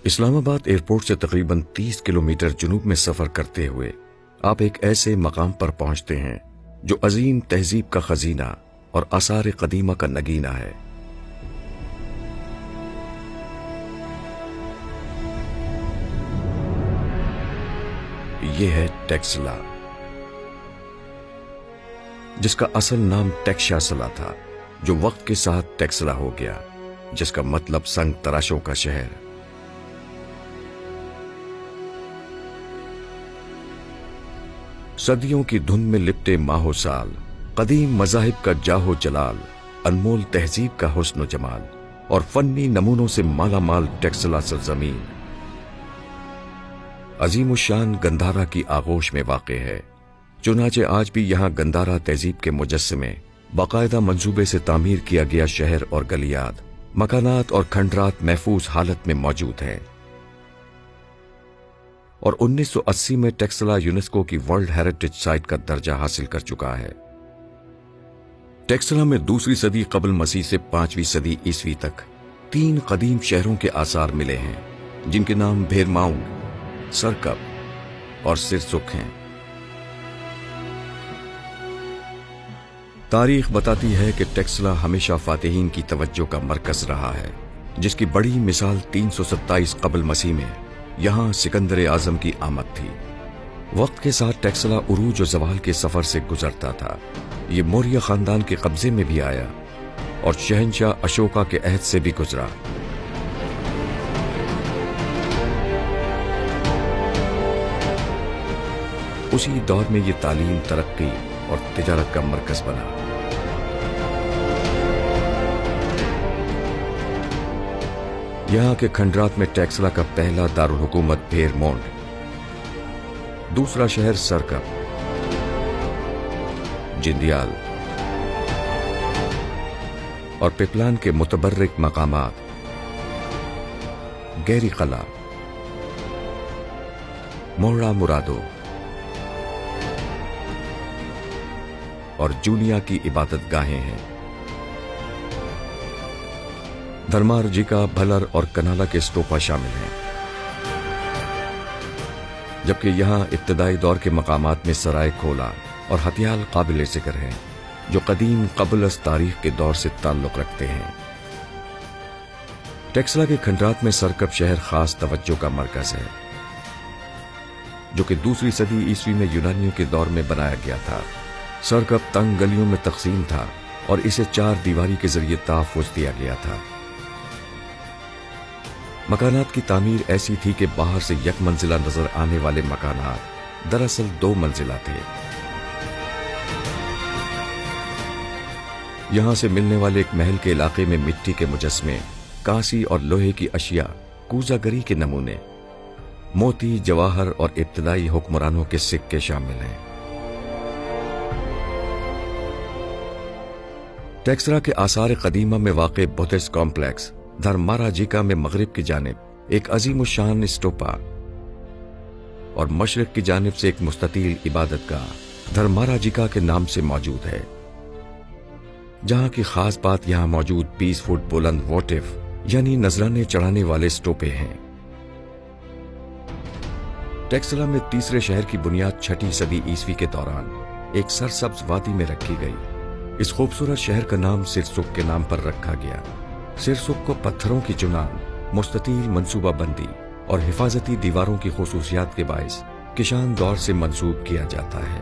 اسلام آباد ایئرپورٹ سے تقریباً 30 کلومیٹر جنوب میں سفر کرتے ہوئے آپ ایک ایسے مقام پر پہنچتے ہیں جو عظیم تہذیب کا خزینہ اور آثار قدیمہ کا نگینہ ہے۔ یہ ہے ٹیکسلا، جس کا اصل نام ٹیکشاسلا تھا، جو وقت کے ساتھ ٹیکسلا ہو گیا، جس کا مطلب سنگ تراشوں کا شہر۔ صدیوں کی دھند میں لپٹے ماہو سال، قدیم مذاہب کا جاہو جلال، انمول تہذیب کا حسن و جمال اور فنی نمونوں سے مالا مال ٹیکسلا سرزمین عظیم الشان گندھارا کی آغوش میں واقع ہے۔ چنانچہ آج بھی یہاں گندھارا تہذیب کے مجسمے، باقاعدہ منصوبے سے تعمیر کیا گیا شہر اور گلیات، مکانات اور کھنڈرات محفوظ حالت میں موجود ہیں، اور 1980 میں ٹیکسلا یونیسکو کی ورلڈ ہیریٹیج سائٹ کا درجہ حاصل کر چکا ہے۔ ٹیکسلا میں دوسری صدی قبل مسیح سے 5ویں صدی عیسوی تک 3 قدیم شہروں کے آثار ملے ہیں، جن کے نام بھیرماؤنٹ، سرکب اور سرسک ہیں۔ تاریخ بتاتی ہے کہ ٹیکسلا ہمیشہ فاتحین کی توجہ کا مرکز رہا ہے، جس کی بڑی مثال 327 قبل مسیح میں یہاں سکندر اعظم کی آمد تھی۔ وقت کے ساتھ ٹیکسلا عروج و زوال کے سفر سے گزرتا تھا۔ یہ موریہ خاندان کے قبضے میں بھی آیا اور شہنشاہ اشوکا کے عہد سے بھی گزرا۔ اسی دور میں یہ تعلیم، ترقی اور تجارت کا مرکز بنا۔ یہاں کے کھنڈرات میں ٹیکسلا کا پہلا دارالحکومت بھیرمونٹ، دوسرا شہر سرکب، جندیال اور پیپلان کے متبرک مقامات گیری قلعہ، موڑا مرادو اور جولیا کی عبادت گاہیں ہیں۔ دھرمارجیکا، بھلر اور کنالا کے اسٹوپا شامل ہیں، جبکہ یہاں ابتدائی دور کے مقامات میں سرائے کھولا اور ہتھیال قابل ذکر ہیں، جو قدیم قبل از تاریخ کے دور سے تعلق رکھتے ہیں۔ ٹیکسلا کے کھنڈرات میں سرکب شہر خاص توجہ کا مرکز ہے، جو کہ دوسری صدی عیسوی میں یونانیوں کے دور میں بنایا گیا تھا۔ سرکب تنگ گلیوں میں تقسیم تھا اور اسے 4 دیواری کے ذریعے تحفظ دیا گیا تھا۔ مکانات کی تعمیر ایسی تھی کہ باہر سے یک منزلہ نظر آنے والے مکانات دراصل 2 منزلہ تھے۔ یہاں سے ملنے والے ایک محل کے علاقے میں مٹی کے مجسمے، کانسی اور لوہے کی اشیاء، کوزہ گری کے نمونے، موتی، جواہر اور ابتدائی حکمرانوں کے سکے شامل ہیں۔ ٹیکسلا کے آثار قدیمہ میں واقع بدھسٹ کمپلیکس دھرماراجیکا میں مغرب کی جانب ایک عظیم الشان اسٹوپا اور مشرق کی جانب سے ایک مستطیل عبادت گاہ دھرماراجیکا کے نام سے موجود ہے، جہاں کی خاص بات یہاں موجود 20 فٹ بلند ووٹیف یعنی نذرانے چڑھانے والے اسٹوپے ہیں۔ ٹیکسلا میں تیسرے شہر کی بنیاد 6 صدی عیسوی کے دوران ایک سرسبز وادی میں رکھی گئی۔ اس خوبصورت شہر کا نام سرسک کے نام پر رکھا گیا۔ سرسک کو پتھروں کی چنان، مستطیل منصوبہ بندی اور حفاظتی دیواروں کی خصوصیات کے باعث کشان دور سے منسوب کیا جاتا ہے۔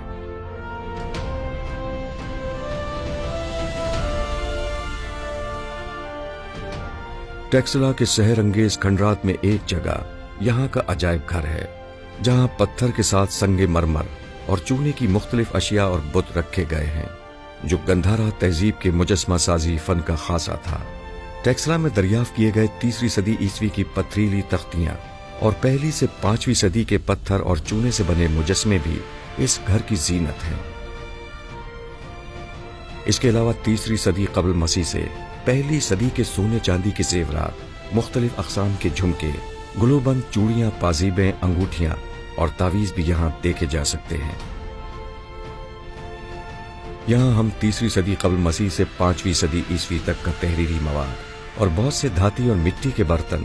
ٹیکسلا کے سحر انگیز کھنڈرات میں ایک جگہ یہاں کا عجائب گھر ہے، جہاں پتھر کے ساتھ سنگ مرمر اور چونے کی مختلف اشیاء اور بت رکھے گئے ہیں، جو گندھارا تہذیب کے مجسمہ سازی فن کا خاصہ تھا۔ ٹیکسلا میں دریافت کیے گئے تیسری صدی عیسوی کی پتھریلی تختیاں اور پہلی سے 5ویں صدی کے پتھر اور چونے سے بنے مجسمے بھی اس گھر کی زینت ہیں۔ اس کے علاوہ تیسری صدی قبل مسیح سے پہلی صدی کے سونے چاندی کے زیورات، مختلف اقسام کے جھمکے، گلوبند، چوڑیاں، پازیبیں، انگوٹھیاں اور تعویذ بھی یہاں دیکھے جا سکتے ہیں۔ یہاں ہم تیسری صدی قبل مسیح سے 5ویں صدی عیسوی تک کا تحریری مواد اور بہت سے دھاتی اور مٹی کے برتن